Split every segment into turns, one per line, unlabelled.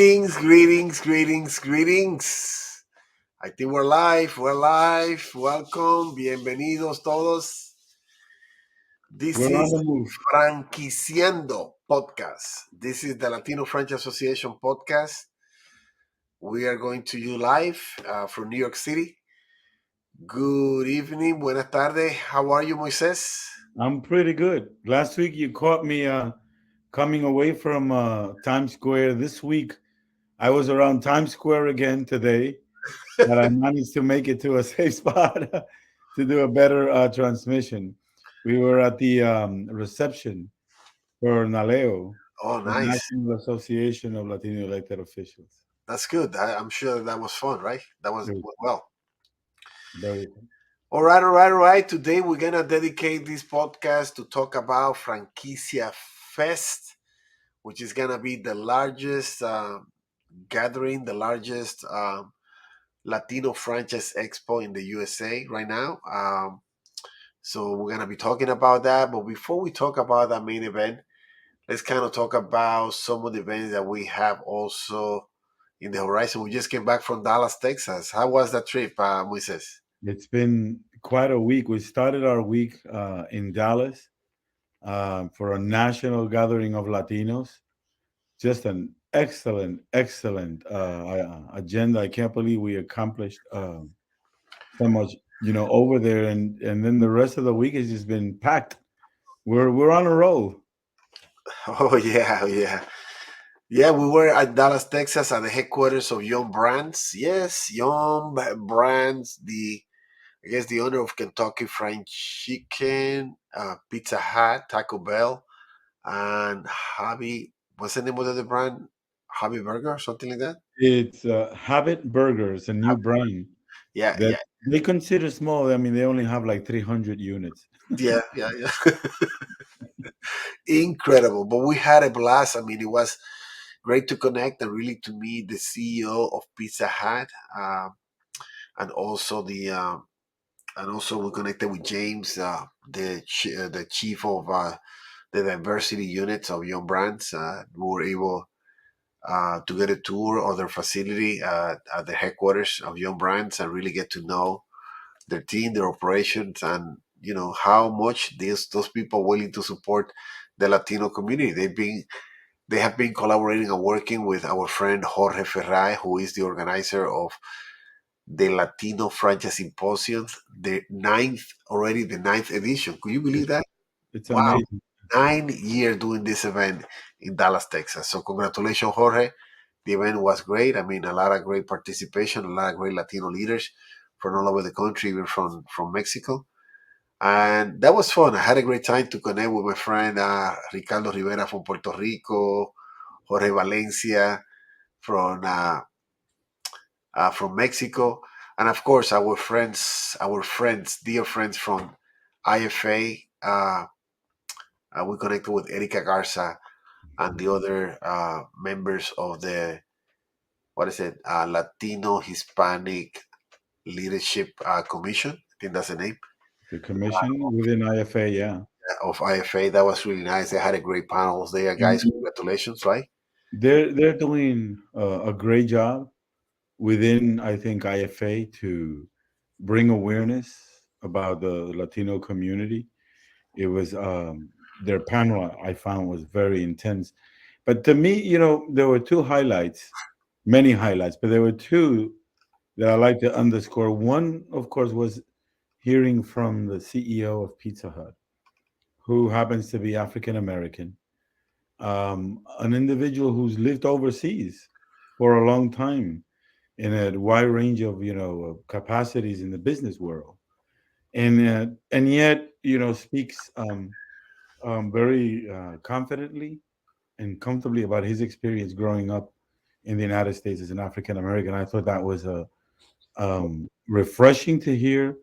Greetings. I think we're live. Welcome, bienvenidos todos. This
We're on
is
the move.
Franquiciando podcast. This is the Latino Franchise Association podcast. We are going to you live from New York City. Good evening, buenas tardes. How are you, Moises?
I'm pretty good. Last week you caught me coming away from Times Square. This week I was around Times Square again today, but I managed to make it to a safe spot to do a better transmission. We were at the reception for NALEO,
Oh,
the
nice.
National Association of Latino Elected Officials.
That's good. I'm sure that was fun, right? That was
It was
well.
very fun.
All right. Today we're gonna dedicate this podcast to talk about Franquicia Fest, which is gonna be the largest gathering, the largest Latino Franchise Expo in the USA right now. So we're gonna be talking about that. But before we talk about that main event, let's kind of talk about some of the events that we have also in the horizon. We just came back from Dallas, Texas. How was that trip, Moises?
It's been quite a week. We started our week in Dallas for a national gathering of Latinos. Just an excellent agenda. I can't believe we accomplished so much, over there, and then the rest of the week has just been packed. We're on a roll.
Oh yeah. Yeah, we were at Dallas, Texas, at the headquarters of Young Brands. Yes, Young Brands, I guess the owner of Kentucky Fried Chicken, Pizza Hut, Taco Bell, and Hobby. What's the name of the brand? Hobby Burger, something like that.
It's Habit Burgers, a new brand
Yeah,
that
yeah,
they consider small. I mean, they only have like 300 units.
yeah. Incredible. But we had a blast. I mean, it was great to connect and really to meet the CEO of Pizza Hut, and also we connected with James, the chief of the diversity units of Young Brands. We were able to get a tour of their facility at the headquarters of Young Brands and really get to know their team, their operations, and how much those people are willing to support the Latino community. They have been collaborating and working with our friend Jorge Ferray, who is the organizer of the Latino Franchise Symposium, the ninth edition. Could you believe
It's,
that?
it's
Wow,
amazing.
9 years doing this event in Dallas, Texas. So congratulations, Jorge. The event was great. I mean, a lot of great participation, a lot of great Latino leaders from all over the country, even from Mexico. And that was fun. I had a great time to connect with my friend Ricardo Rivera from Puerto Rico, Jorge Valencia from Mexico, and of course dear friends from IFA. We connected with Erika Garza and the other members of the what is it, Latino Hispanic Leadership Commission. I think that's the name
The commission within IFA, yeah.
of IFA. That was really nice. They had a great panels there, guys.
And
Congratulations, right?
they're doing a great job within, I think, IFA to bring awareness about the Latino community. It was their panel I found was very intense. But to me, there were two highlights, many highlights, but there were two that I like to underscore. One, of course, was hearing from the CEO of Pizza Hut, who happens to be African American, an individual who's lived overseas for a long time in a wide range of capacities in the business world, and yet speaks very confidently and comfortably about his experience growing up in the United States as an African American. I thought that was refreshing to hear,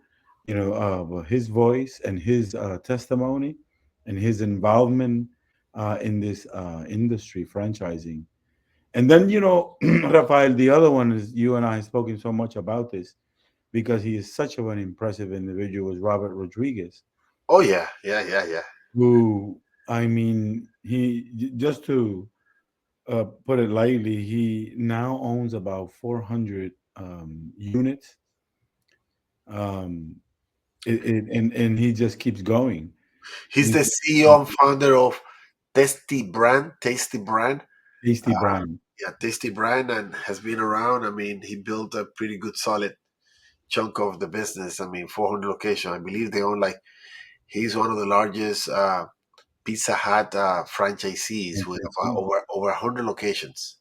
his voice and his testimony and his involvement in this industry, franchising. And then, Rafael, the other one is you and I have spoken so much about this because he is such of an impressive individual, was Robert Rodriguez,
Oh yeah.
who, I mean, he just to put it lightly, he now owns about 400 units, um, and he just keeps going.
He's
He's
the CEO and founder of Tasty Brand.
Tasty Brand.
Yeah, Tasty Brand, and has been around. I mean, he built a pretty good, solid chunk of the business. I mean, 400 location. I believe they own like he's one of the largest Pizza Hut franchisees with about
Franchisee.
over 100 locations.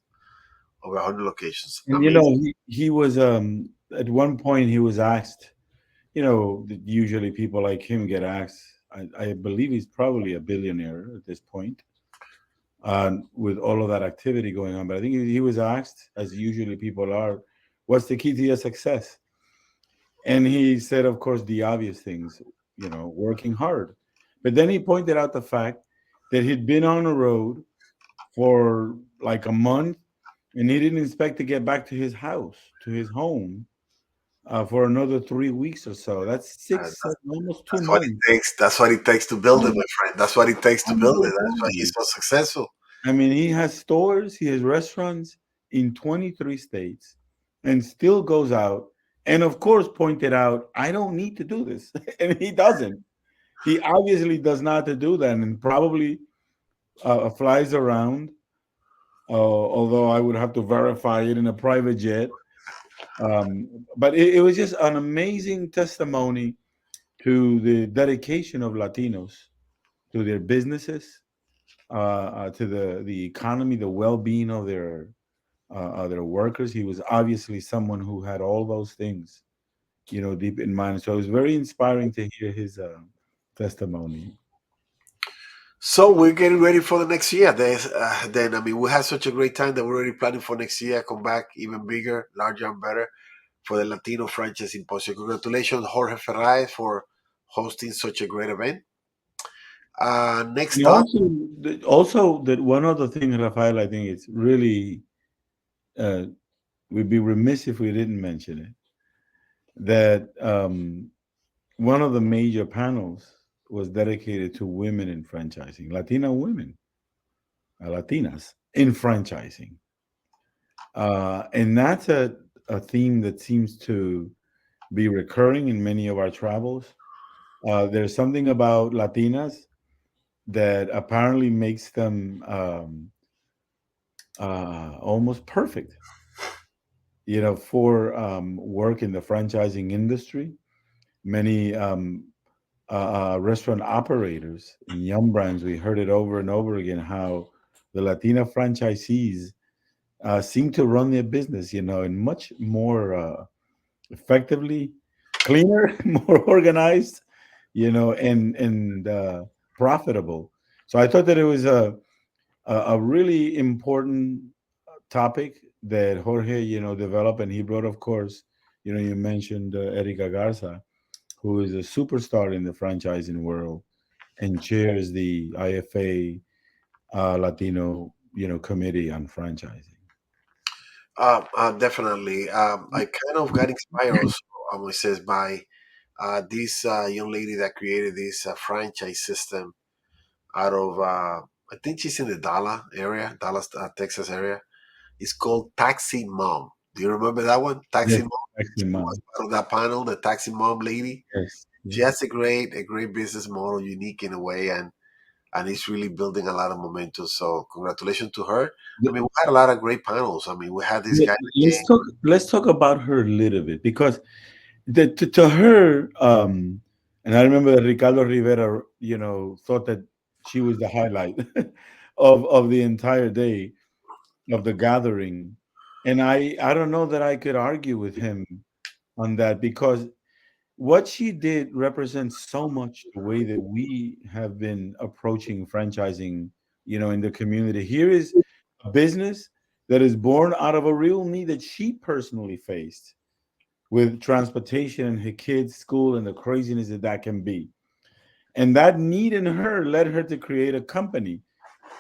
Over 100 locations.
And
Amazing.
he was at one point he was asked, usually people like him get asked. I believe he's probably a billionaire at this point, with all of that activity going on. But I think he was asked, as usually people are, what's the key to your success? And he said, of course, the obvious things, working hard. But then he pointed out the fact that he'd been on the road for like a month, and he didn't expect to get back to his house, to his home, for another 3 weeks or so. That's six,
That's,
almost two
that's what it
months.
takes. That's what it takes to build it, my friend. That's what it takes to build it. That's why he's
Unbelievable.
so successful.
I mean, he has stores, he has restaurants in 23 states, and still goes out. And of course, pointed out, I don't need to do this. And he doesn't. He obviously does not to do that, and probably flies around. Although I would have to verify it in a private jet. But it was just an amazing testimony to the dedication of Latinos to their businesses, to the economy, the well-being of their workers. He was obviously someone who had all those things, deep in mind. So it was very inspiring to hear his testimony.
So we're getting ready for the next year. Then I mean, we had such a great time that we're already planning for next year. Come back even bigger, larger, and better for the Latino Franchise Symposium. Congratulations, Jorge Ferraez, for hosting such a great event. Next
And
up,
also that one other thing, Rafael, I think it's really, uh, we'd be remiss if we didn't mention it. That one of the major panels was dedicated to women in franchising, Latina women, Latinas in franchising. And that's a theme that seems to be recurring in many of our travels. There's something about Latinas that apparently makes them almost perfect, for work in the franchising industry. Many restaurant operators in Yum Brands, we heard it over and over again how the Latina franchisees seem to run their business, in much more effectively, cleaner, more organized, and profitable. So I thought that it was a really important topic that Jorge, developed, and he brought, of course, you mentioned Erica Garza, who is a superstar in the franchising world and chairs the IFA Latino, committee on franchising.
definitely. I kind of got inspired also, Moises, by this young lady that created this franchise system out of, I think she's in the Dallas, Texas area. It's called Taxi Mom. Do you remember that one? Taxi
Yes,
Mom.
actually,
She was
mom.
part of that panel, the Taxi Mom lady.
Yes,
She
yes.
has a great business model, unique in a way, and it's really building a lot of momentum. So congratulations to her. I mean, we had a lot of great panels. I mean, we had this guy that came.
Let's talk about her a little bit because to her, and I remember Ricardo Rivera, thought that she was the highlight of the entire day of the gathering, and I don't know that I could argue with him on that because what she did represents so much the way that we have been approaching franchising, in the community. Here is a business that is born out of a real need that she personally faced with transportation and her kids' school and the craziness that can be. And that need in her led her to create a company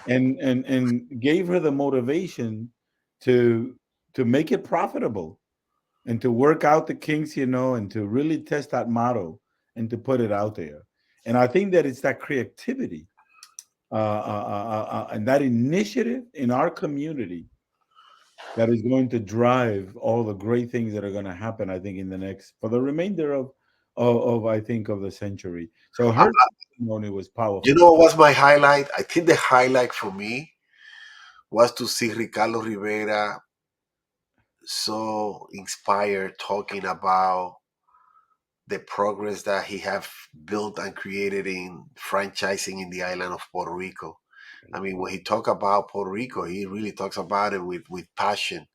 and gave her the motivation to to make it profitable and to work out the kinks, and to really test that model and to put it out there. And I think that it's that creativity and that initiative in our community that is going to drive all the great things that are going to happen. I think in the next for the remainder of I think of the century. So
Um,
her testimony was
you
powerful.
know what was my highlight? I think the highlight for me was to see Ricardo Rivera so inspired talking about the progress that he have built and created in franchising in the island of Puerto Rico. I mean, when he talk about Puerto Rico, he really talks about it with passion.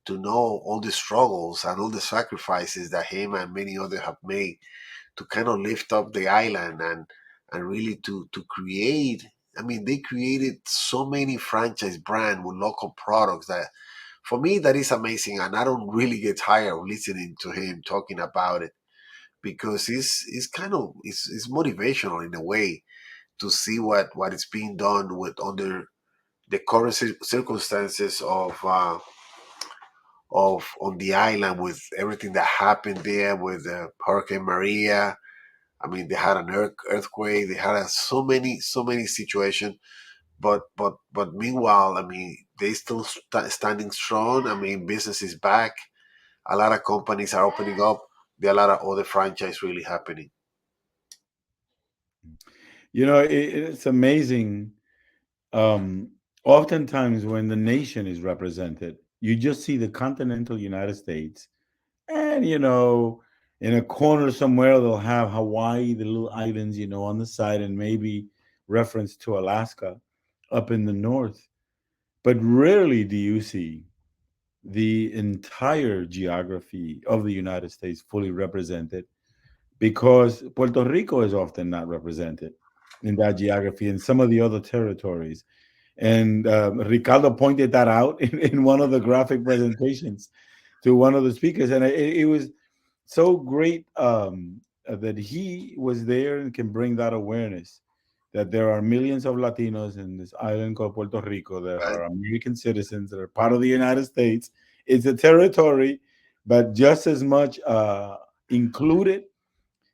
To know all the struggles and all the sacrifices that him and many others have made to kind of lift up the island and really to create. I mean, they created so many franchise brand with local products that for me that is amazing, and I don't really get tired of listening to him talking about it because it's kind of it's motivational in a way to see what is being done with under the current circumstances of on the island with everything that happened there with Hurricane Maria. I mean, they had an earthquake. They had so many situations. But meanwhile, I mean, they still standing strong. I mean, business is back. A lot of companies are opening up. There are a lot of other franchise really happening.
It's amazing. Um, Oftentimes, when the nation is represented, you just see the continental United States, and in a corner somewhere they'll have Hawaii, the little islands, on the side, and maybe reference to Alaska up in the north. But rarely do you see the entire geography of the United States fully represented, because Puerto Rico is often not represented in that geography and some of the other territories. And Ricardo pointed that out in one of the graphic presentations to one of the speakers, and it was so great that he was there and can bring that awareness that there are millions of Latinos in this island called Puerto Rico that
Right?
are American citizens that are part of the United States. It's a territory, but just as much included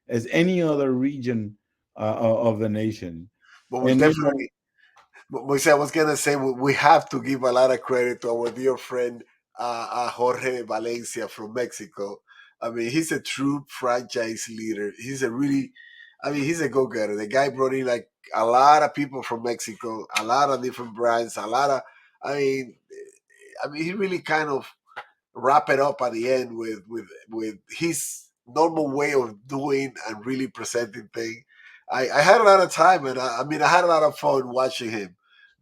as any other region of the nation.
But we
And
definitely Moise, I was gonna say we have to give a lot of credit to our dear friend Jorge Valencia from Mexico. I mean, he's a true franchise leader. He's a really, I mean, he's a go-getter. The guy brought in like a lot of people from Mexico, a lot of different brands, a lot of. I mean, he really kind of wrap it up at the end with his normal way of doing and really presenting things. I had a lot of time and I mean I had a lot of fun watching him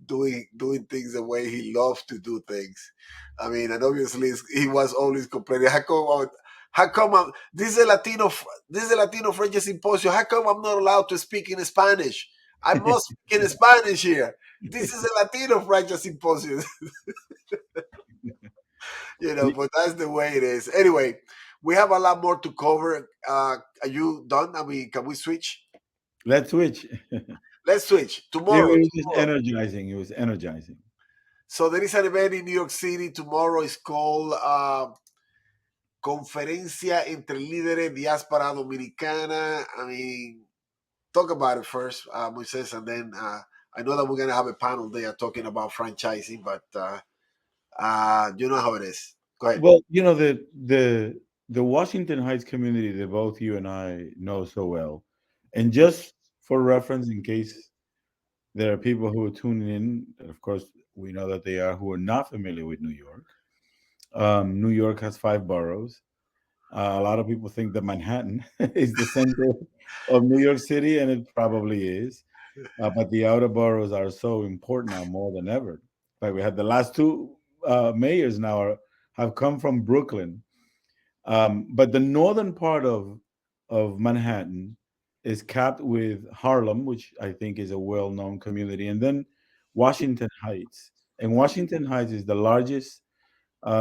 doing things the way he loved to do things. I mean, and obviously he was always complaining. This is a this is a Latino Franchise Symposium. How come I'm not allowed to speak in Spanish? I must speak in Spanish here. This is a Latino Franchise Symposium. But that's the way it is. Anyway, we have a lot more to cover. Are you done? I mean, can we switch?
let's switch.
Let's switch
It
tomorrow.
was just
Tomorrow.
energizing. It was energizing.
So there is an event in New York City tomorrow. It's called Conferencia entre Líderes Diáspora Dominicana. I mean, talk about it first, Moises, and then I know that we're gonna have a panel there talking about franchising, but you know how it is. Go ahead.
Well, the Washington Heights community that both you and I know so well, and just for reference, in case there are people who are tuning in, and of course we know that they are, who are not familiar with New York. New York has five boroughs. A lot of people think that Manhattan is the center of New York City, and it probably is. But the outer boroughs are so important now more than ever. Like we had the last two mayors now have come from Brooklyn, but the northern part of Manhattan is capped with Harlem, which I think is a well-known community, and then Washington Heights. And Washington Heights is the largest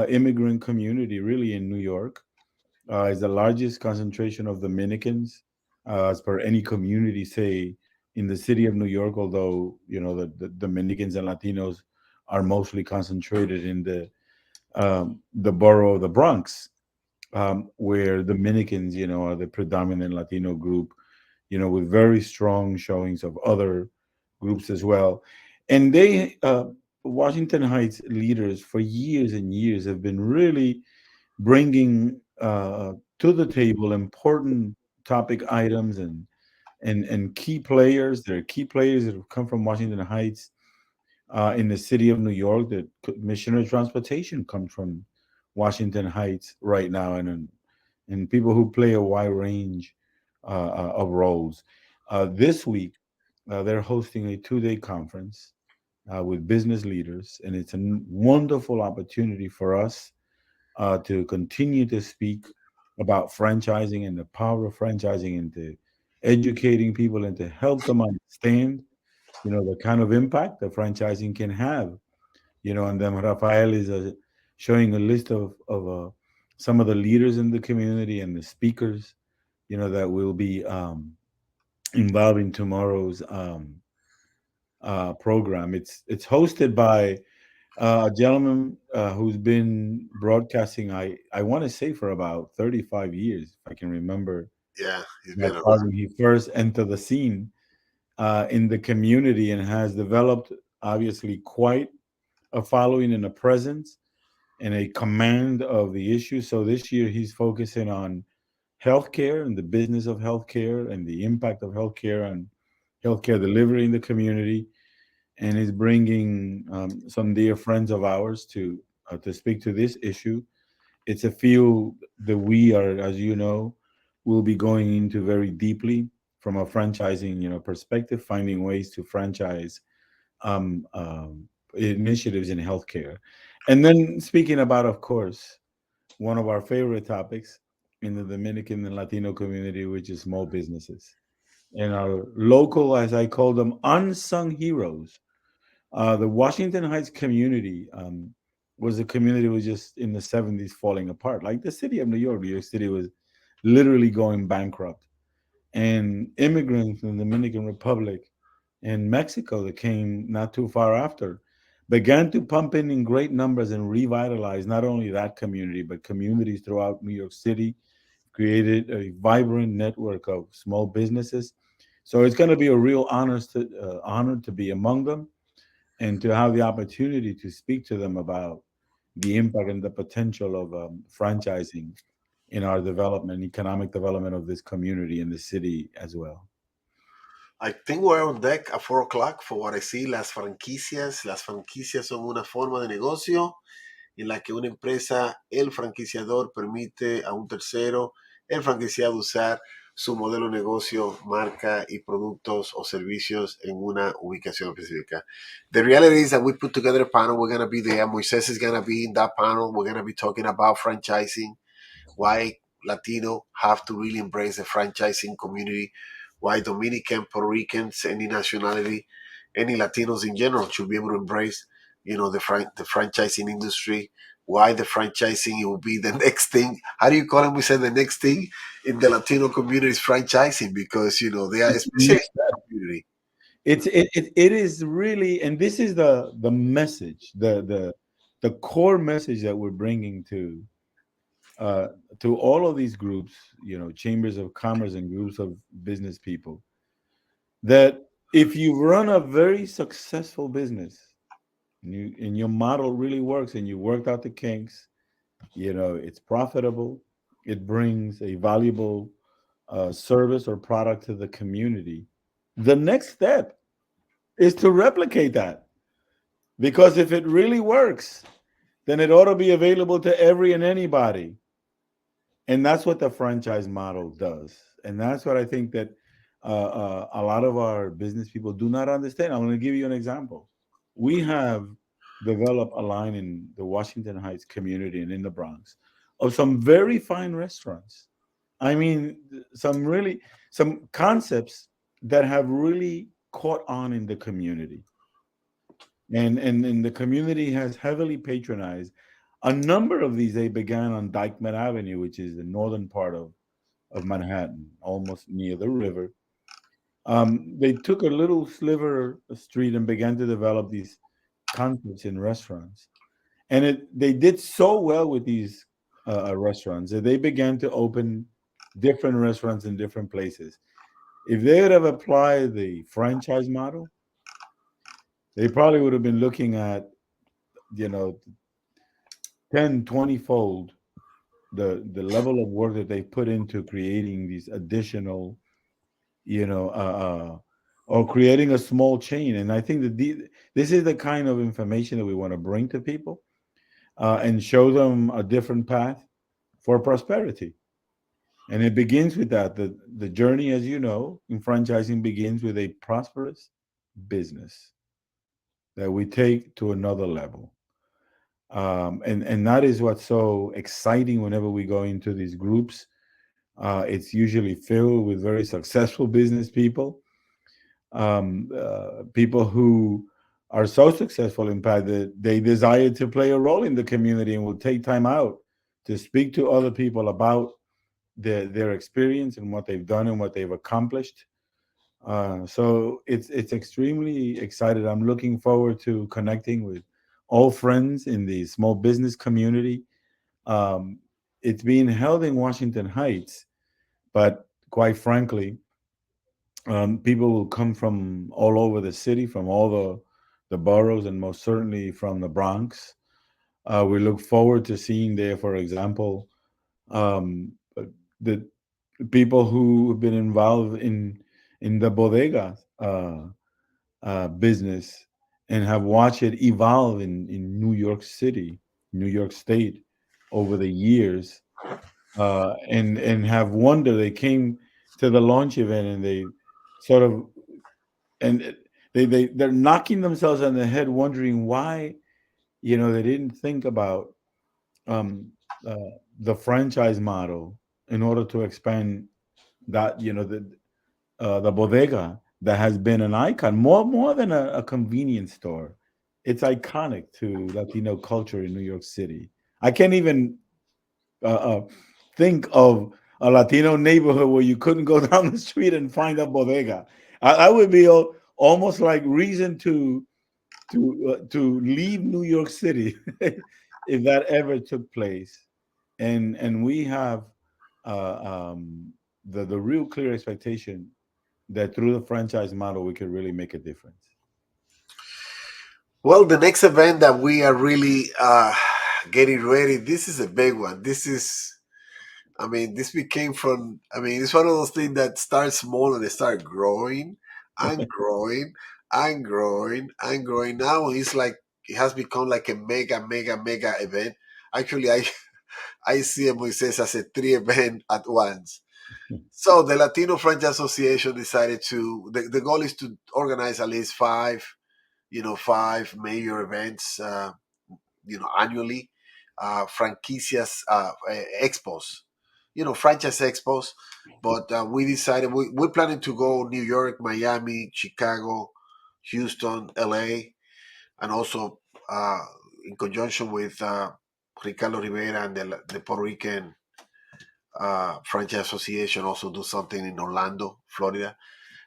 immigrant community really in New York. It's the largest concentration of Dominicans, as per any community, say in the city of New York. Although the Dominicans and Latinos are mostly concentrated in the borough of the Bronx, where Dominicans, are the predominant Latino group, with very strong showings of other groups as well. And Washington Heights leaders for years and years have been really bringing to the table important topic items and key players. There are key players that have come from Washington Heights in the city of New York. The commissioner of transportation comes from Washington Heights right now, and people who play a wide range of roles. This week, they're hosting a 2-day conference with business leaders, and it's a wonderful opportunity for us to continue to speak about franchising and the power of franchising and to educating people and to help them understand, the kind of impact that franchising can have. And then Rafael is showing a list of some of the leaders in the community and the speakers, that will be involved in tomorrow's program. It's hosted by a gentleman who's been broadcasting, I want to say, for about 35 years, if I can remember.
Yeah, it's been
That's
around.
probably he first entered the scene in the community and has developed, obviously, quite a following and a presence and a command of the issue. So this year he's focusing on healthcare and the business of healthcare and the impact of healthcare on healthcare delivery in the community, and is bringing some dear friends of ours to speak to this issue. It's a field that we are, as you know, will be going into very deeply from a franchising, perspective, finding ways to franchise initiatives in healthcare. And then speaking about, of course, one of our favorite topics in the Dominican and Latino community, which is small businesses and our local, as I call them, unsung heroes. The Washington Heights community was a community that was just in the 70s falling apart. Like the city of New York, New York City was literally going bankrupt. And immigrants from the Dominican Republic and Mexico that came not too far after began to pump in great numbers and revitalize not only that community, but communities throughout New York City, created a vibrant network of small businesses. So it's going to be a real honor to be among them and to have the opportunity to speak to them about the impact and the potential of franchising in our development, economic development of this community and the city as well.
I think we're on deck at 4 o'clock for what I see. Las franquicias. Las franquicias son una forma de negocio en la que una empresa, el franquiciador, permite a un tercero, el franquiciado, usar su modelo de negocio, marca y productos o servicios en una ubicación específica. The reality is that we put together a panel. We're going to be there. Moises is going to be in that panel. We're going to be talking about franchising, why Latino have to really embrace the franchising community, why Dominican, Puerto Ricans, any nationality, any Latinos in general should be able to embrace, the franchising industry. Why the franchising, it will be the next thing. How do you call it? We said the next thing in the Latino community is franchising because they are
It's the
especially
next
in the
step.
community.
It is really, and this is the message, the core message that we're bringing uh, to all of these groups, chambers of commerce and groups of business people, that if you run a very successful business and your model really works and you worked out the kinks, it's profitable, it brings a valuable service or product to the community. The next step is to replicate that, because if it really works, then it ought to be available to every and anybody. And that's what the franchise model does. And that's what I think that a lot of our business people do not understand. I'm going to give you an example. We have developed a line in the Washington Heights community and in the Bronx of some very fine restaurants. I mean, some concepts that have really caught on in the community. And the community has heavily patronized a number of these. They began on Dykeman Avenue, which is the northern part of Manhattan, almost near the river. They took a little sliver of street and began to develop these concepts in restaurants. And they did so well with these restaurants that they began to open different restaurants in different places. If they would have applied the franchise model, They probably would have been looking at, 10, 20 fold the level of work that they put into creating these additional, you know, or creating a small chain. And I think that this is the kind of information that we want to bring to people, and show them a different path for prosperity. And it begins with that. The journey, as you know, in franchising begins with a prosperous business that we take to another level. And that is what's so exciting whenever we go into these groups. It's usually filled with very successful business people, people who are so successful, in fact, that they desire to play a role in the community and will take time out to speak to other people about their experience and what they've done and what they've accomplished. So it's extremely excited. I'm looking forward to connecting with all friends in the small business community. Um, it's being held in Washington Heights, but quite frankly, people will come from all over the city, from all the boroughs, and most certainly from the Bronx. We look forward to seeing there, for example, the people who have been involved in the bodega business and have watched it evolve in New York City, New York State over the years, and have wondered. They came to the launch event and they sort of and they're knocking themselves on the head, wondering why they didn't think about um, uh, the franchise model in order to expand that the bodega that has been an icon, more than a convenience store. It's iconic to Latino culture in New York City. I can't even uh, uh, think of a Latino neighborhood where you couldn't go down the street and find a bodega. I would be almost like reason to leave New York City if that ever took place. And we have the real clear expectation that through the franchise model we could really make a difference.
Well, the next event that we are really getting ready, this is a big one. I mean, this became from, I mean, it's one of those things that start small and they start growing and growing and growing and growing. Now it's like, it has become like a mega, mega, mega event. Actually, I see it, Moises, as a three event at once. So the Latino Franchise Association decided the goal is to organize at least five major events, annually, franquicias expos, franchise expos. But we decided we're planning to go New York, Miami, Chicago, Houston, LA, and also in conjunction with Ricardo Rivera and the Puerto Rican Franchise Association, also do something in Orlando, Florida.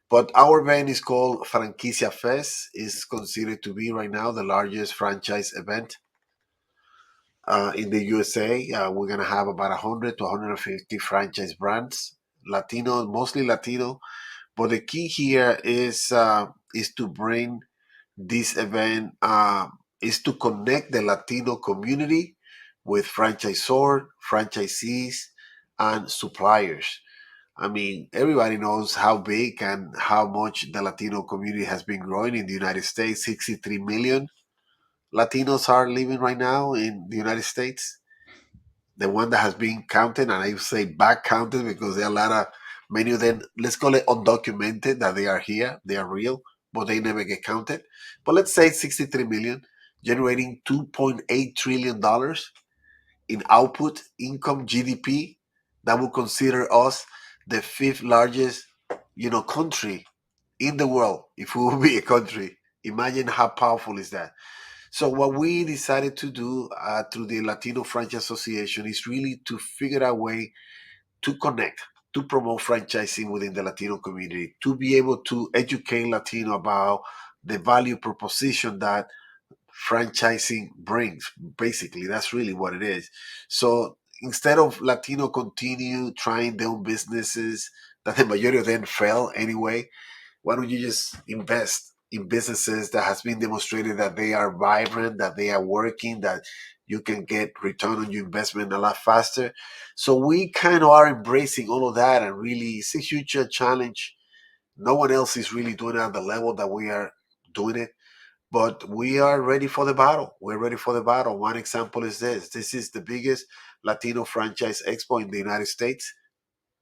But our event is called Franquicias Fest. Is considered to be right now the largest franchise event in the USA. We're gonna have about 100 to 150 franchise brands, Latino, mostly Latino. But the key here is to bring this event is to connect the Latino community with franchisor, franchisees, and suppliers. I mean, everybody knows how big and how much the Latino community has been growing in the United States. 63 million Latinos are living right now in the United States. The one that has been counted, and I say back counted because there are a lot of, many of them, let's call it undocumented, that they are here, they are real, but they never get counted. But let's say 63 million, generating $2.8 trillion in output income GDP. That would consider us the fifth largest, country in the world if we would be a country. Imagine how powerful is that. So what we decided to do through the Latino Franchise Association is really to figure out a way to connect, to promote franchising within the Latino community, to be able to educate Latino about the value proposition that franchising brings. Basically, that's really what it is. So instead of Latino continue trying their own businesses, that the majority of them fail anyway, why don't you just invest in businesses that has been demonstrated that they are vibrant, that they are working, that you can get return on your investment a lot faster. So we kind of are embracing all of that, and really it's a huge challenge. No one else is really doing it at the level that we are doing it, but we are ready for the battle. We're ready for the battle. One example is this. This is the biggest Latino Franchise Expo in the United States.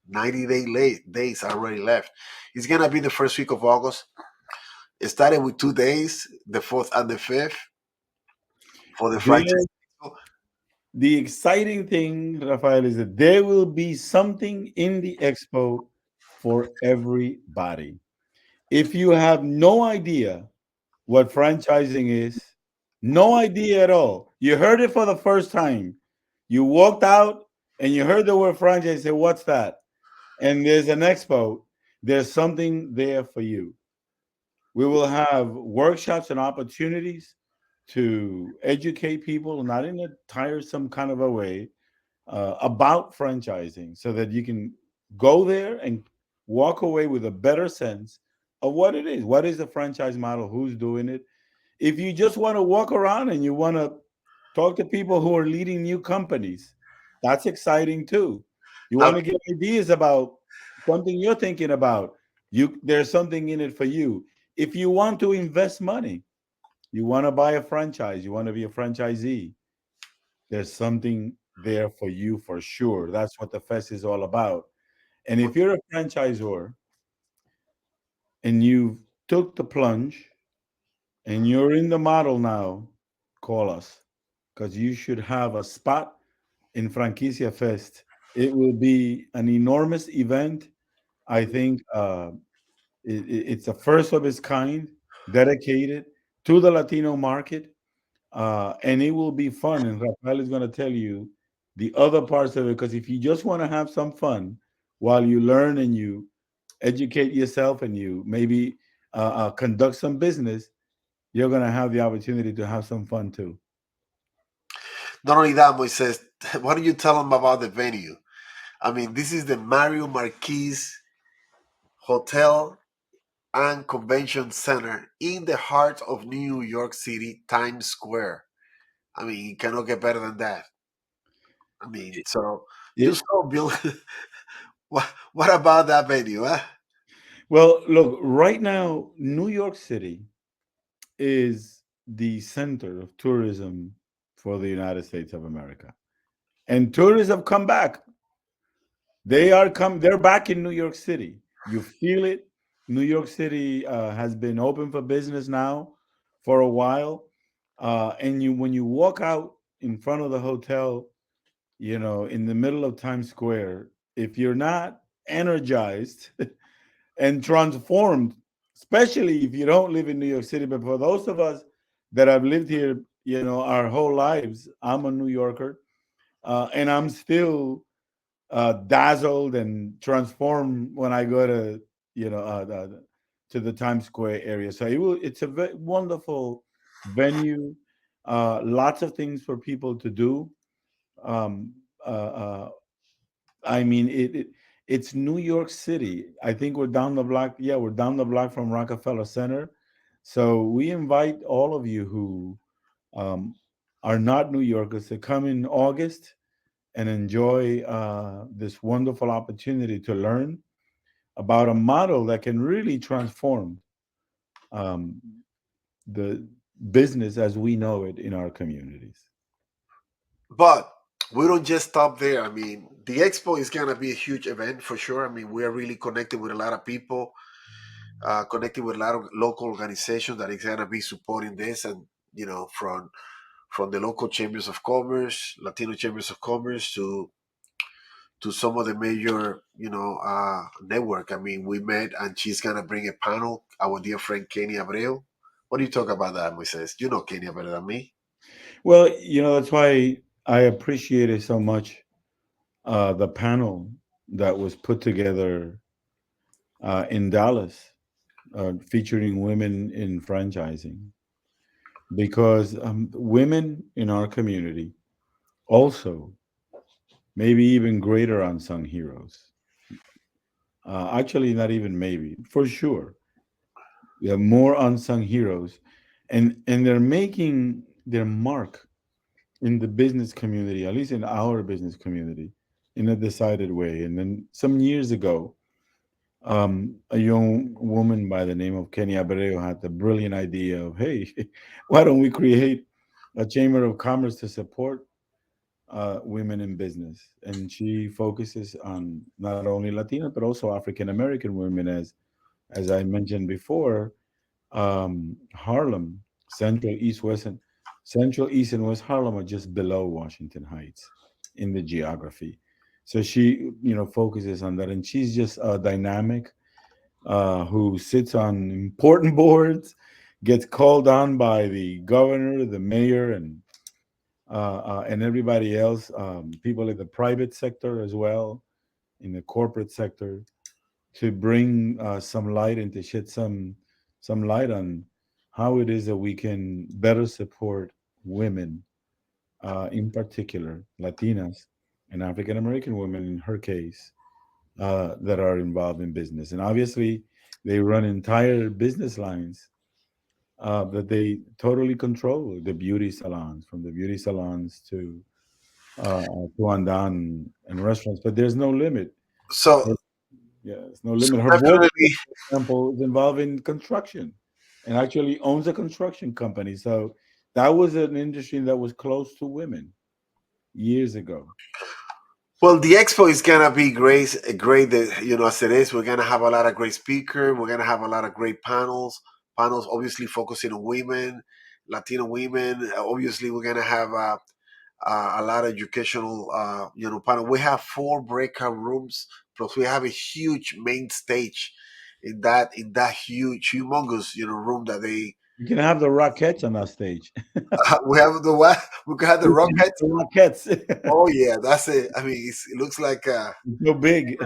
90 days are already left. It's gonna be the first week of August. It started with 2 days, the fourth and the fifth, for the franchise
There,
expo.
the exciting thing, Rafael, is that there will be something in the expo for everybody. If you have no idea what franchising is, no idea at all, you heard it for the first time, you walked out and you heard the word franchise, say, what's that? And there's an expo, there's something there for you. We will have workshops and opportunities to educate people, not in a tiresome kind of a way, about franchising so that you can go there and walk away with a better sense of what it is. What is the franchise model? Who's doing it? If you just want to walk around and you want to talk to people who are leading new companies, that's exciting too. You
Now,
want to get ideas about something you're thinking about. There's something in it for you. If you want to invest money, you want to buy a franchise, you want to be a franchisee, there's something there for you for sure. That's what the fest is all about. And if you're a franchisor and you took the plunge and you're in the model now, call us because you should have a spot in Franquicia Fest. It will be an enormous event. I think it's the first of its kind, dedicated to the Latino market, and it will be fun. And Rafael is going to tell you the other parts of it because if you just want to have some fun while you learn and you educate yourself and you maybe conduct some business, you're going to have the opportunity to have some fun too.
not only that, Moises, why don't you tell them about the venue? I mean, this is the Mario Marquez Hotel and Convention Center in the heart of New York City, Times Square. I mean, you cannot get better than that. I mean, so you
It,
saw Bill. What about that venue? Huh?
well, look, right now, New York City is the center of tourism for the United States of America. And tourists have come back. They're back in New York City. You feel it. New York City has been open for business now for a while. And when you walk out in front of the hotel, in the middle of Times Square, if you're not energized and transformed, especially if you don't live in New York City, but for those of us that have lived here, our whole lives, I'm a New Yorker, and I'm still dazzled and transformed when I go you know to the Times Square area. So it's a wonderful venue. Lots of things for people to do. Um, uh, uh, I mean, it's New York City. I think we're down the block. Yeah, we're down the block from Rockefeller Center. So we invite all of you who um, are not New Yorkers to come in August and enjoy this wonderful opportunity to learn about a model that can really transform um, the business as we know it in our communities.
But we don't just stop there. I mean, the expo is gonna be a huge event for sure. I mean, we are really connected with a lot of people, connected with a lot of local organizations that is gonna be supporting this, and from the local chambers of commerce, Latino chambers of commerce, to some of the major, network. I mean, we met, and she's gonna bring a panel. Our dear friend Kenny Abreu. What do you talk about that, Moises? You know Kenya better than me.
Well, that's why I appreciate it so much. The panel that was put together in Dallas, featuring women in franchising, because women in our community also maybe even greater unsung heroes. Actually, not even maybe, for sure. We have more unsung heroes, and they're making their mark in the business community, at least in our business community, in a decided way. And then some years ago, a young woman by the name of Kenny Abreu had the brilliant idea of, hey, why don't we create a chamber of commerce to support women in business? And she focuses on not only Latino but also African American women, as I mentioned before. Harlem, Central East and West Harlem are just below Washington Heights in the geography. So she, focuses on that, and she's just dynamic, who sits on important boards, gets called on by the governor, the mayor, and everybody else, people in the private sector as well, in the corporate sector, to bring some light and to shed some light on how it is that we can better support women, in particular Latinas and African American women, in her case, that are involved in business. And obviously, they run entire business lines that they totally control. The beauty salons, from the beauty salons to Andan and restaurants, but there's no limit.
So,
Yeah, there's no
so
limit. Her
definitely.
boyfriend, for example, is involved in construction and actually owns a construction company. So that was an industry that was close to women years ago.
Well, the expo is gonna be great. Great, as it is. We're gonna have a lot of great speakers. We're gonna have a lot of great panels. Panels, obviously focusing on women, Latino women. Obviously, we're gonna have a lot of educational, panel. We have four breakout rooms, plus we have a huge main stage in that huge, humongous, room that they.
You can have the Rockettes on that stage.
We have the what? We can have the
You can have
rockets.
the Rockettes.
Oh yeah, that's it. I mean, it looks like
So big.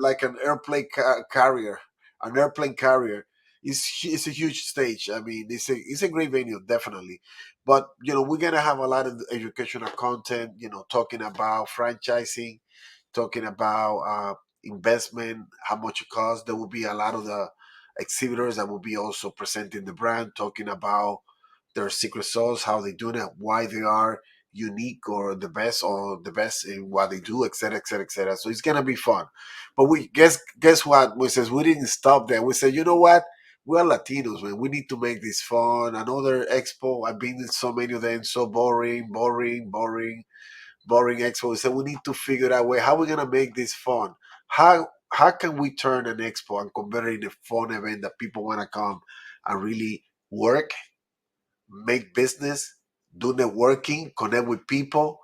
an airplane carrier, an airplane carrier. It's a huge stage. I mean, it's a great venue, definitely. But we're gonna have a lot of educational content. Talking about franchising, talking about investment, how much it costs. There will be a lot of the exhibitors that will be also presenting the brand, talking about their secret sauce, how they do it, why they are unique or the best in what they do, etc., etc., etc. So it's gonna be fun. But we guess what? We says we didn't stop there. We said, you know what? We're Latinos, man. We need to make this fun. Another expo. I've been in so many of them. So boring, boring, boring, boring expo. We said we need to figure out a way how we're gonna make this fun. How can we turn an expo and convert it in a fun event that people wanna come and really work, make business, do networking, connect with people,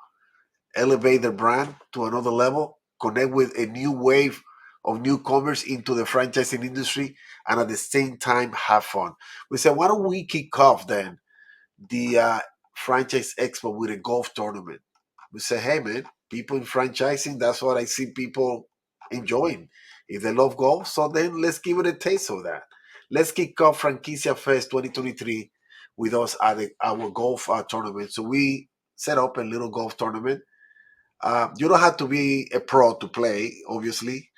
elevate their brand to another level, connect with a new wave of newcomers into the franchising industry, and at the same time have fun. We said, why don't we kick off then the Franchise Expo with a golf tournament? We say, hey man, people in franchising, that's what I see people enjoying. If they love golf, so then let's give it a taste of that. Let's kick off Franquicia Fest 2023 with us at our golf tournament. So we set up a little golf tournament. You don't have to be a pro to play, obviously.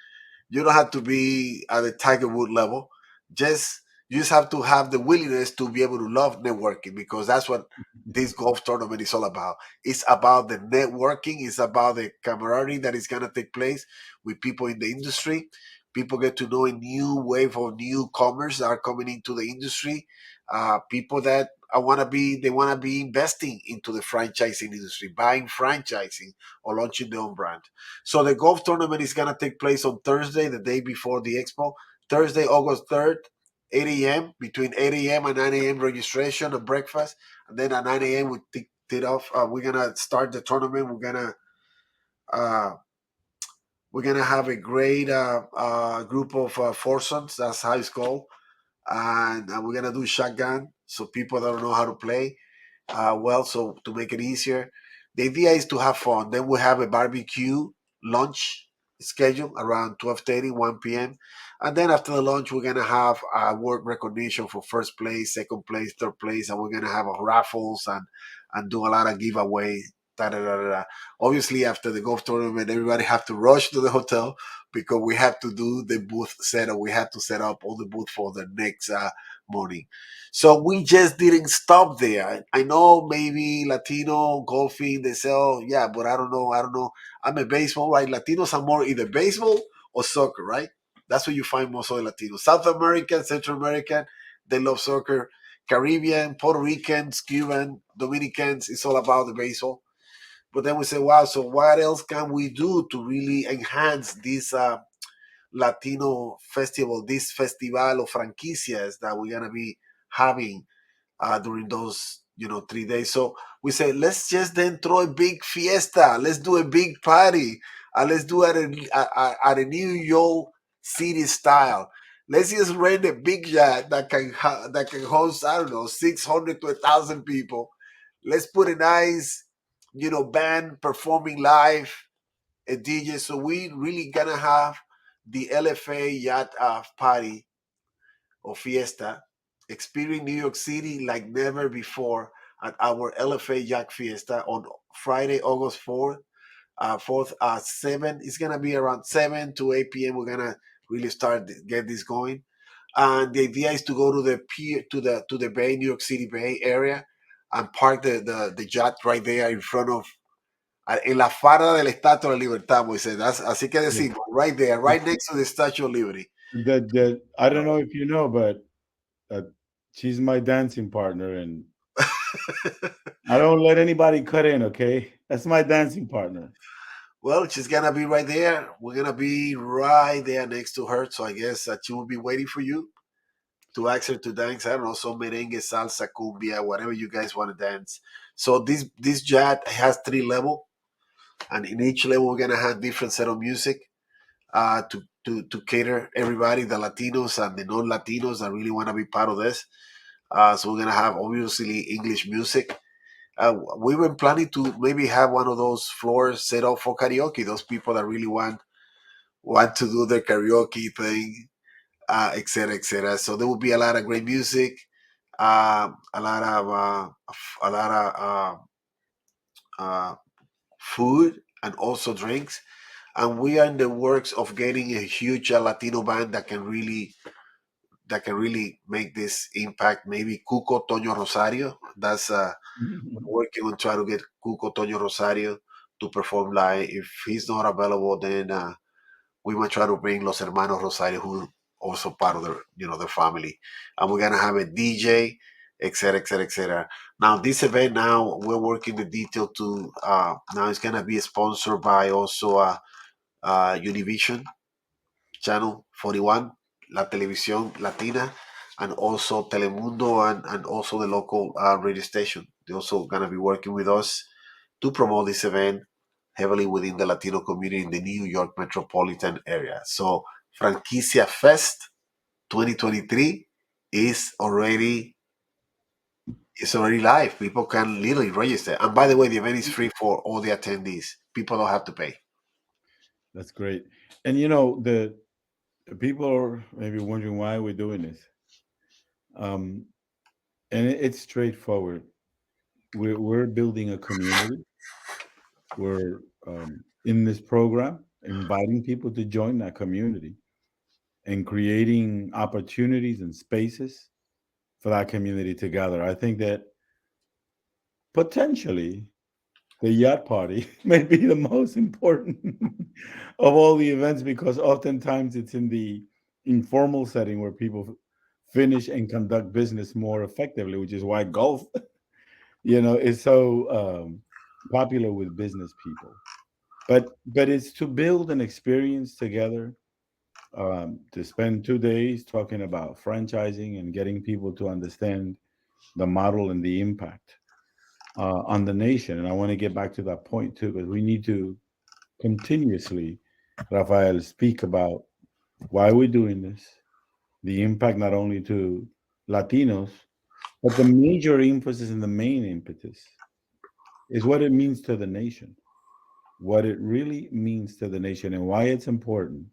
You don't have to be at the Tiger Wood level. Just you just have to have the willingness to be able to love networking, because that's what this golf tournament is all about. It's about the networking. It's about the camaraderie that is gonna take place with people in the industry. People get to know a new wave of newcomers that are coming into the industry. People that I want to be, they want to be investing into the franchising industry, buying franchising or launching their own brand. So the golf tournament is gonna take place on Thursday, the day before the expo. Thursday, August 3rd, 8 a.m. Between 8 a.m. and 9 a.m. registration and breakfast, and then at 9 a.m. we tick it off. We're gonna start the tournament. Uh, we're gonna have a great group of foursomes. That's how it's called, and we're gonna do shotgun. So people that don't know how to play, so to make it easier, the idea is to have fun. Then we have a barbecue lunch schedule around 12:30, 1 p.m. And then after the lunch, we're gonna have award recognition for first place, second place, third place, and we're gonna have raffles and do a lot of giveaway. Da, da, da, da, da. Obviously, after the golf tournament, everybody have to rush to the hotel because we have to do the booth setup. We have to set up all the booth for the next morning. So we just didn't stop there. I know maybe Latino golfing, they say, oh, yeah, but I don't know. I don't know. I'm a baseball, right? Latinos are more either baseball or soccer, right? That's where you find most of the Latinos. South American, Central American, they love soccer. Caribbean, Puerto Ricans, Cuban, Dominicans, it's all about the baseball. But then we say, wow, so what else can we do to really enhance this Latino festival, this festival of franquicias that we're gonna be having during those 3 days. So we say let's just then throw a big fiesta. Let's do a big party. Let's do it at a New York City style. Let's just rent a big yacht that can host, I don't know, 600 to 1,000 people. Let's put a nice band performing live, a DJ. So we really gonna have the LFA yacht party or fiesta, experience New York City like never before at our LFA Jack Fiesta on Friday, August 4th. 4th, 7. It's gonna be around 7 to 8 p.m. We're gonna really get this going, and the idea is to go to the pier, to the Bay, New York City Bay area, and park the yacht right there in front of en la farda de la Estatua de la Libertad, Moisés. Así que
Yeah.
decimos, right there, right next to the Statue of Liberty.
That I don't know if you know, but uh, she's my dancing partner, and I don't let anybody cut in. Okay, that's my dancing partner.
Well, she's gonna be right there. We're gonna be right there next to her. So I guess that she will be waiting for you to ask her to dance. I don't know, some merengue, salsa, cumbia, whatever you guys want to dance. So this jet has 3 levels, and in each level we're gonna have different set of music to cater everybody, the Latinos and the non-Latinos that really want to be part of this. So we're gonna have obviously English music. We were planning to maybe have one of those floors set up for karaoke. Those people that really want to do the karaoke thing, et cetera, et cetera. So there will be a lot of great music, a lot of food, and also drinks. And we are in the works of getting a huge Latino band that can really make this impact. Maybe Cuco Toño Rosario. That's working on trying to get Cuco Toño Rosario to perform live. If he's not available, then we might try to bring Los Hermanos Rosario, who also part of the family, and we're gonna have a DJ, etc., etc., etc. Now this event, now we're working the detail to now it's gonna be sponsored by also Univision Channel 41, La Televisión Latina, and also Telemundo, and also the local radio station. They're also gonna be working with us to promote this event heavily within the Latino community in the New York metropolitan area. So Franquicia Fest 2023 is already live. People can literally register. And by the way, the event is free for all the attendees. People don't have to pay.
That's great. And the people are maybe wondering why we're doing this. Um, and it's straightforward. We're building a community. We're in this program, inviting people to join that community and creating opportunities and spaces for that community to gather. I think that potentially the yacht party may be the most important of all the events because oftentimes it's in the informal setting where people finish and conduct business more effectively, which is why golf, is so popular with business people. But it's to build an experience together, to spend 2 days talking about franchising and getting people to understand the model and the impact on the nation. And I want to get back to that point too, because we need to continuously, Rafael, speak about why we're doing this, the impact not only to Latinos, but the major emphasis and the main impetus is what it means to the nation, what it really means to the nation, and why it's important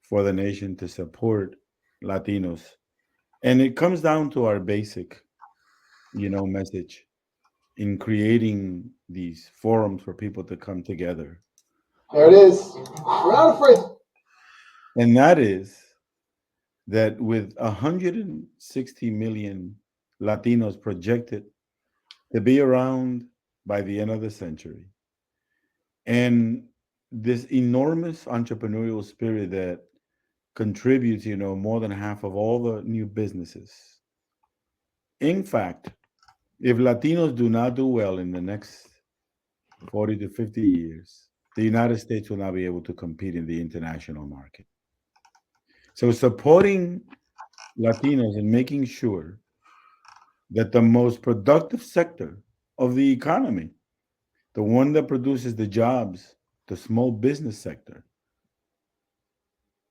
for the nation to support Latinos. And it comes down to our basic, message. in creating these forums for people to come together.
There it is. We're not afraid.
And that is that with 160 million Latinos projected to be around by the end of the century, and this enormous entrepreneurial spirit that contributes, more than half of all the new businesses. In fact, if Latinos do not do well in the next 40 to 50 years, the United States will not be able to compete in the international market. So, supporting Latinos and making sure that the most productive sector of the economy, the one that produces the jobs, the small business sector,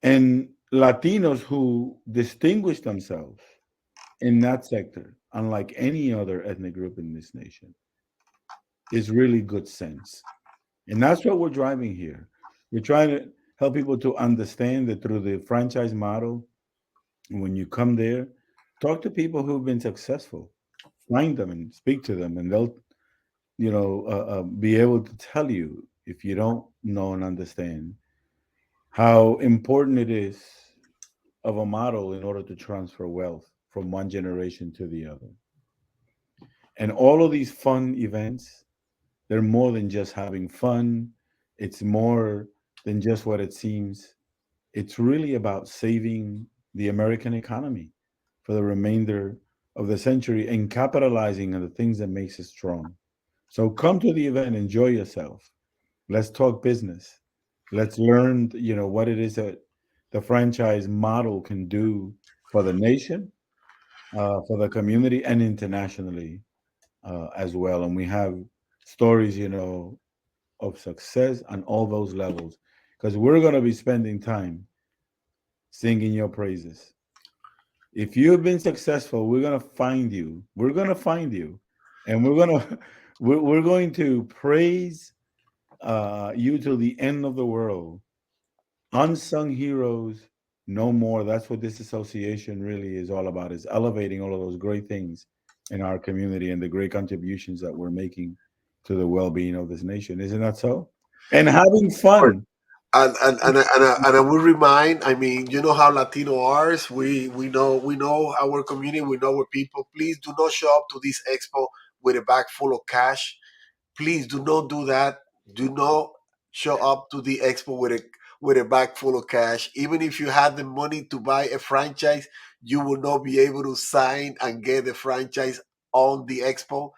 and Latinos who distinguish themselves in that sector, unlike any other ethnic group in this nation, is really good sense. And that's what we're driving here. We're trying to help people to understand that through the franchise model, when you come there, talk to people who've been successful, find them and speak to them, and they'll, be able to tell you if you don't know and understand how important it is of a model in order to transfer wealth from one generation to the other. And all of these fun events, they're more than just having fun. It's more than just what it seems. It's really about saving the American economy for the remainder of the century and capitalizing on the things that makes it strong. So come to the event, enjoy yourself. Let's talk business. Let's learn, what it is that the franchise model can do for the nation, for the community, and internationally as well. And we have stories, of success on all those levels because we're going to be spending time singing your praises. If you've been successful, we're going to find you. We're going to find you. And we're going to we're going to praise you till the end of the world. Unsung heroes, no more. That's what this association really is all about, is elevating all of those great things in our community and the great contributions that we're making to the well-being of this nation. Isn't that so? And having fun.
And I will remind. I mean, you know how Latino are. We know our community. We know our people. Please do not show up to this expo with a bag full of cash. Please do not do that. Do not show up to the expo with a bag full of cash. Even if you had the money to buy a franchise, you will not be able to sign and get the franchise on the expo.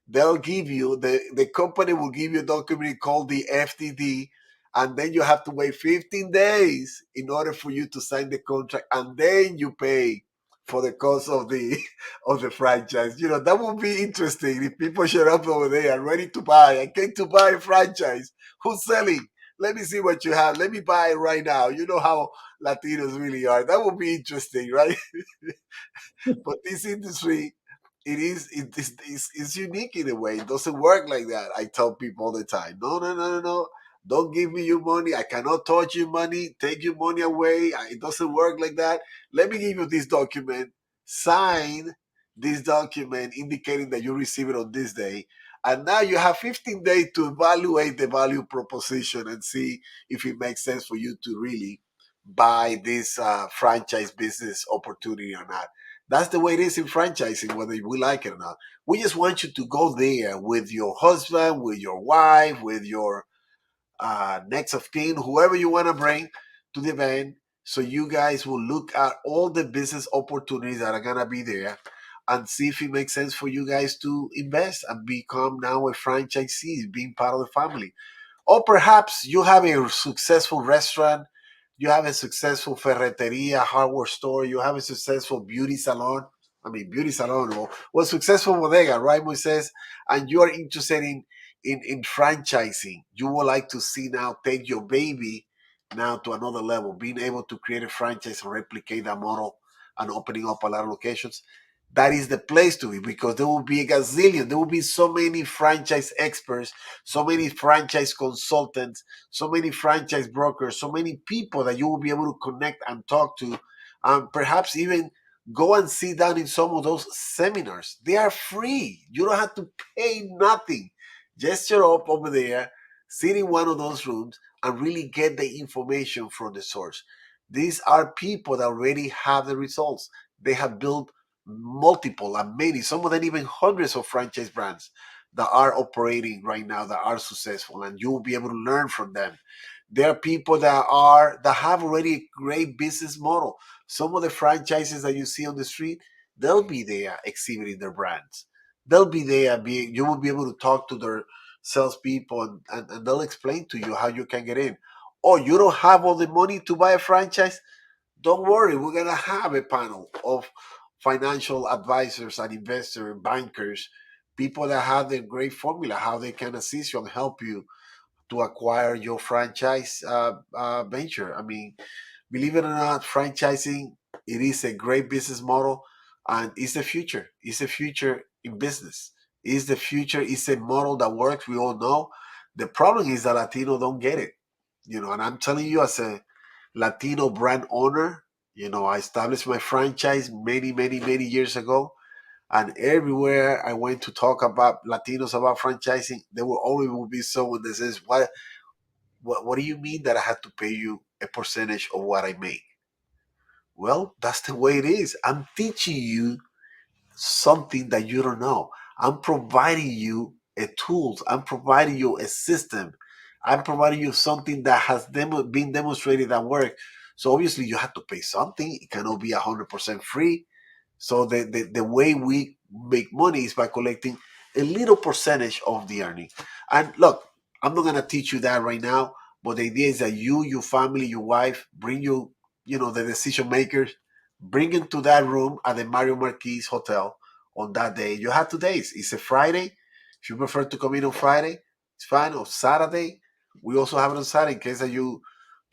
They'll give you the company will give you a document called the FTD, and then you have to wait 15 days in order for you to sign the contract, and then you pay for the cost of the of the franchise. You know, that would be interesting if people showed up over there ready to buy. I came to buy a franchise. Who's selling? Let me see what you have. Let me buy it right now. You know how Latinos really are. That would be interesting, right? But this industry, it's unique in a way. It doesn't work like that. I tell people all the time, no, no, no, no, no. Don't give me your money. I cannot touch your money. Take your money away. It doesn't work like that. Let me give you this document. Sign this document indicating that you receive it on this day. And now you have 15 days to evaluate the value proposition and see if it makes sense for you to really buy this franchise business opportunity or not. That's the way it is in franchising, whether we like it or not. We just want you to go there with your husband, with your wife, with your next of kin, whoever you want to bring to the event. So you guys will look at all the business opportunities that are going to be there and see if it makes sense for you guys to invest and become now a franchisee, being part of the family. Or perhaps you have a successful restaurant, you have a successful ferreteria, hardware store, you have a successful beauty salon. I mean, beauty salon or successful bodega, right, Moises? And you are interested in franchising. You would like to see now take your baby now to another level, being able to create a franchise and replicate that model and opening up a lot of locations. That is the place to be because there will be a gazillion. There will be so many franchise experts, so many franchise consultants, so many franchise brokers, so many people that you will be able to connect and talk to, and perhaps even Go and sit down in some of those seminars. They are free. You don't have to pay nothing. Just show up over there, sit in one of those rooms, and really get the information from the source. These are people that already have the results. They have built multiple and many, some of them even hundreds of franchise brands that are operating right now that are successful, and you will be able to learn from them. There are people that have already a great business model. Some of the franchises that you see on the street, they'll be there exhibiting their brands. They'll be there being, you will be able to talk to their salespeople, and they'll explain to you how you can get in. Oh, you don't have all the money to buy a franchise? Don't worry, we're gonna have a panel of financial advisors and investors, bankers, people that have the great formula, how they can assist you and help you to acquire your franchise venture. I mean, believe it or not, franchising, it is a great business model, and it's the future. It's the future in business. It's the future. It's a model that works. We all know. The problem is that Latino don't get it. And I'm telling you, as a Latino brand owner, I established my franchise many, many, many years ago. And everywhere I went to talk about Latinos about franchising, there will always will be someone that says, what do you mean that I have to pay you a percentage of what I make? Well, that's the way it is. I'm teaching you something that you don't know. I'm providing you a tools. I'm providing you a system. I'm providing you something that has been demonstrated at work. So obviously you have to pay something. It cannot be 100% free. So the way we make money is by collecting a little percentage of the earning. And look, I'm not gonna teach you that right now, but the idea is that you, your family, your wife, bring the decision makers, bring them to that room at the Mario Marquis Hotel on that day. You have 2 days. It's a Friday. If you prefer to come in on Friday, it's fine. On Saturday, we also have it on Saturday in case that you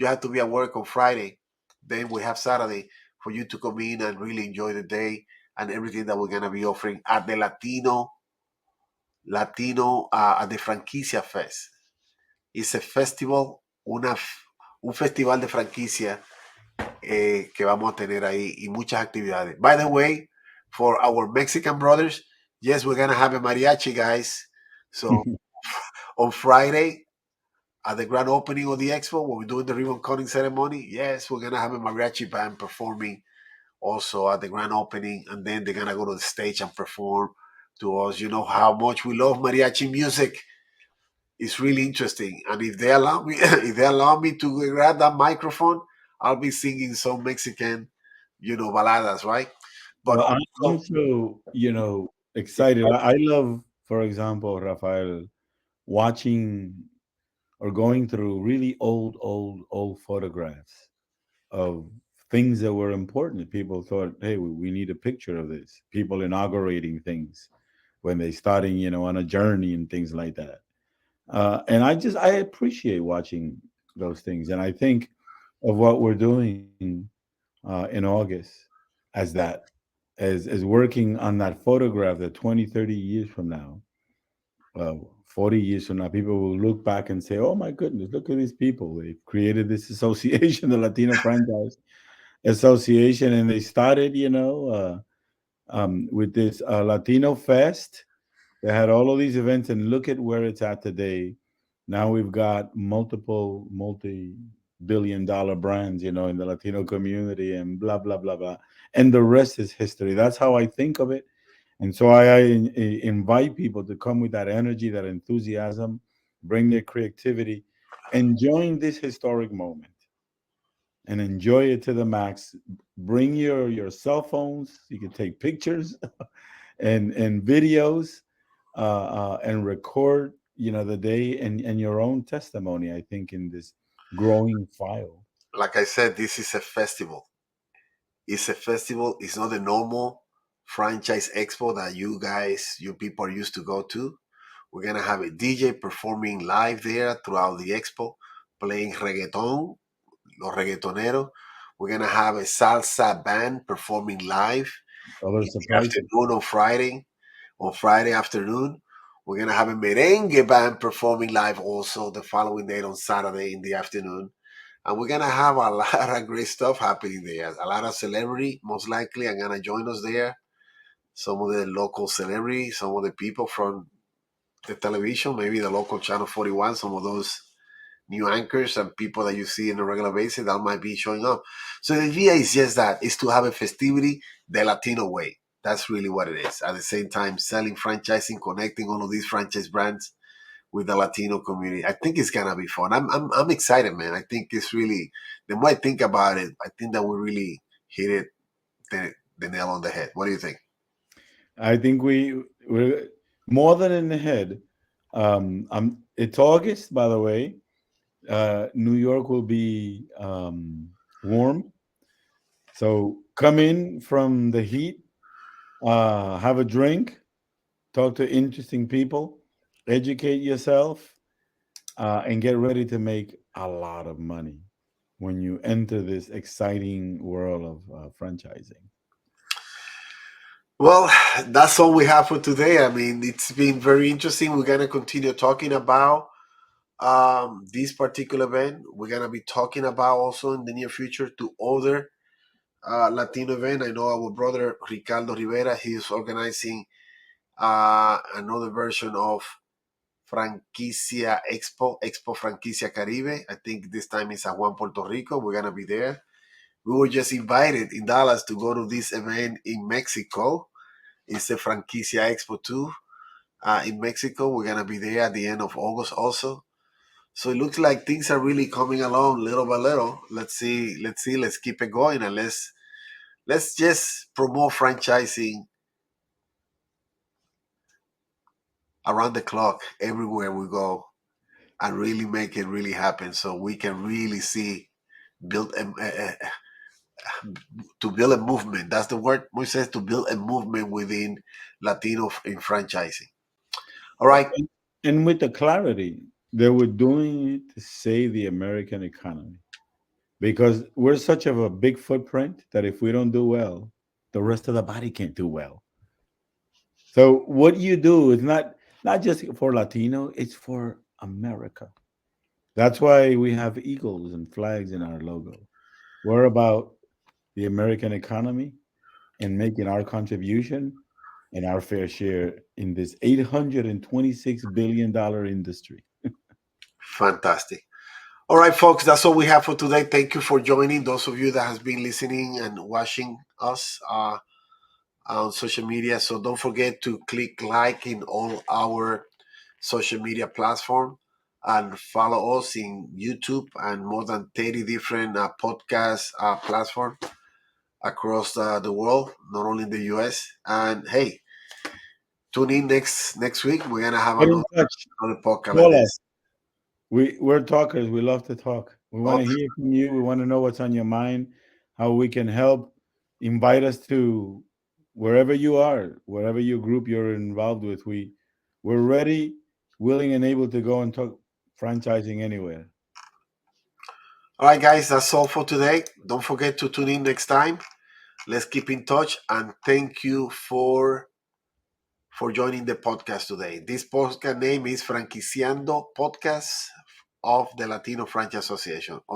have to be at work on Friday. Then we have Saturday for you to come in and really enjoy the day and everything that we're gonna be offering at the Latino at the Franquicia Fest. It's a festival, un festival de franquicia que vamos a tener ahí y muchas actividades. By the way, for our Mexican brothers, yes, we're gonna have a mariachi, guys. So on Friday at the grand opening of the expo, when we're doing the ribbon cutting ceremony, yes, we're gonna have a mariachi band performing also at the grand opening, and then they're gonna go to the stage and perform to us. You know how much we love mariachi music. It's really interesting, and if they allow me, if they allow me to grab that microphone, I'll be singing some Mexican, baladas, right? But
Well, I'm
also,
so, excited. I love, for example, Rafael, watching or going through really old photographs of things that were important. People thought, hey, we need a picture of this. People inaugurating things when they starting, on a journey and things like that. And I appreciate watching those things. And I think of what we're doing in August as that, as working on that photograph that 20, 30 years from now, 40 years from now, people will look back and say, oh my goodness, look at these people. They created this association, the Latino Franchise Association, and they started, with this Latino Fest. They had all of these events, and look at where it's at today. Now we've got multiple multi-billion-dollar brands, in the Latino community, and blah blah blah blah, and the rest is history. That's how I think of it, and so I invite people to come with that energy, that enthusiasm, bring their creativity, and join this historic moment and enjoy it to the max. Bring your cell phones. You can take pictures and videos, and record, the day, and your own testimony. I think in this growing file.
like I said, this is a festival. It's a festival. It's not a normal franchise expo that you people are used to go to. We're gonna have a DJ performing live there throughout the expo, playing reggaeton, los reggaetoneros. We're gonna have a salsa band performing live
Other
in the
surprises.
afternoon on Friday. On Friday afternoon, we're gonna have a merengue band performing live also the following day on Saturday in the afternoon. And we're gonna have a lot of great stuff happening there. A lot of celebrity, most likely, are gonna join us there. Some of the local celebrities, some of the people from the television, maybe the local Channel 41, some of those new anchors and people that you see on a regular basis that might be showing up. So the idea is just that, is to have a festivity the Latino way. That's really what it is. At the same time, selling franchising, connecting all of these franchise brands with the Latino community. I think it's gonna be fun. I'm excited, man. I think it's really, the more I think about it, I think that we really hit it the nail on the head. What do you think?
I think we're more than in the head. It's August, by the way. New York will be warm, so come in from the heat, have a drink, talk to interesting people, educate yourself, and get ready to make a lot of money when you enter this exciting world of franchising.
Well, that's all we have for today. I mean, it's been very interesting. We're gonna continue talking about this particular event. We're gonna be talking about also in the near future to other Latino event. I know our brother Ricardo Rivera. He's organizing another version of Franquicia Expo, Expo Franquicia Caribe. I think this time it's at Juan, Puerto Rico. We're gonna be there. We were just invited in Dallas to go to this event in Mexico. It's the Franquicia Expo too in Mexico. We're gonna be there at the end of August also. So it looks like things are really coming along little by little. Let's see, let's keep it going, and let's just promote franchising around the clock everywhere we go and really make it really happen so we can really see build to build a movement. That's the word Moises, to build a movement within Latino in franchising. All
Uh,
right.
and, and with the clarity, they were doing it to save the American economy because we're such of a big footprint that if we don't do well, the rest of the body can't do well. So what you do is not just for Latino, it's for America. That's why we have eagles and flags in our logo. We're about the American economy and making our contribution and our fair share in this $826 billion industry.
Fantastic. All right, folks, that's all we have for today. Thank you for joining. Those of you that has been listening and watching us on social media. So don't forget to click like in all our social media platform and follow us in YouTube and more than 30 different podcast platform across the world, not only in the US. And hey, tune in next week. We're gonna have
Get in touch.
another podcast like
Call us.
this.
We're talkers. We love to talk. We want to
Okay.
hear from you. We want to know what's on your mind, how we can help. Invite us to wherever you are, wherever your group you're involved with. We're ready, willing, and able to go and talk franchising anywhere.
All right, guys, that's all for today. Don't forget to tune in next time. Let's keep in touch and thank you for joining the podcast today. This podcast name is Franquiciando Podcast of the Latino Franchise Association.